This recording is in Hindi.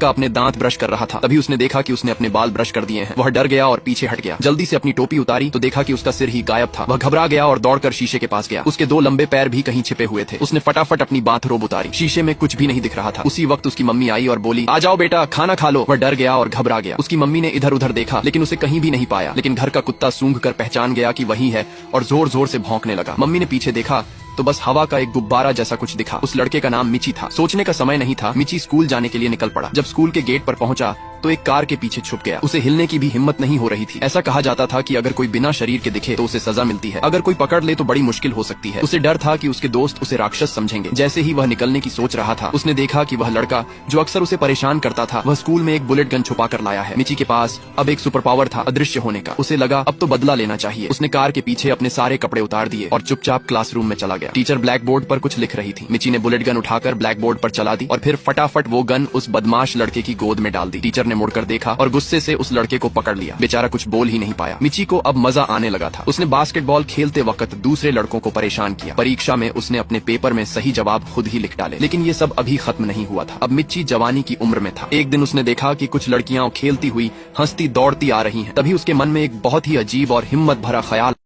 लड़का अपने दांत ब्रश कर रहा था। तभी उसने देखा कि उसने अपने बाल ब्रश कर दिए हैं। वह डर गया और पीछे हट गया। जल्दी से अपनी टोपी उतारी तो देखा कि उसका सिर ही गायब था। वह घबरा गया और दौड़कर शीशे के पास गया। उसके 2 लंबे पैर भी कहीं छिपे हुए थे। उसने फटाफट अपनी बाथरोब उतारी। शीशे में कुछ भी नहीं दिख रहा था। उसी वक्त उसकी मम्मी आई और बोली, आ जाओ बेटा, खाना खा लो। वह डर गया और घबरा गया। उसकी मम्मी ने इधर उधर देखा लेकिन उसे कहीं भी नहीं पाया। लेकिन घर का कुत्ता सूंघ कर पहचान गया कि वही है और जोर जोर से भौंकने लगा। मम्मी ने पीछे देखा तो बस हवा का एक गुब्बारा जैसा कुछ दिखा। उस लड़के का नाम मिची था। सोचने का समय नहीं था। मिची स्कूल जाने के लिए निकल पड़ा। जब स्कूल के गेट पर पहुंचा तो एक कार के पीछे छुप गया। उसे हिलने की भी हिम्मत नहीं हो रही थी। ऐसा कहा जाता था कि अगर कोई बिना शरीर के दिखे तो उसे सजा मिलती है, अगर कोई पकड़ ले तो बड़ी मुश्किल हो सकती है। उसे डर था कि उसके दोस्त उसे राक्षस समझेंगे। जैसे ही वह निकलने की सोच रहा था, उसने देखा कि वह लड़का जो अक्सर उसे परेशान करता था, वह स्कूल में एक बुलेट गन छुपा कर लाया है। मिची के पास अब एक सुपर पावर था, अदृश्य होने का। उसे लगा अब तो बदला लेना चाहिए। उसने कार के पीछे अपने सारे कपड़े उतार दिए और चुपचाप क्लासरूम में चला गया। टीचर ब्लैक बोर्ड पर कुछ लिख रही थी। मिची ने बुलेट गन उठाकर ब्लैक बोर्ड पर चला दी और फिर फटाफट वो गन उस बदमाश लड़के की गोद में डाल दी। टीचर ने मुड़कर देखा और गुस्से से उस लड़के को पकड़ लिया। बेचारा कुछ बोल ही नहीं पाया। मिची को अब मजा आने लगा था। उसने बास्केटबॉल खेलते वक्त दूसरे लड़कों को परेशान किया। परीक्षा में उसने अपने पेपर में सही जवाब खुद ही लिख डाले। लेकिन ये सब अभी खत्म नहीं हुआ था। अब मिची जवानी की उम्र में था। एक दिन उसने देखा कि कुछ लड़कियां खेलती हुई हंसती दौड़ती आ रही हैं। तभी उसके मन में एक बहुत ही अजीब और हिम्मत भरा ख्याल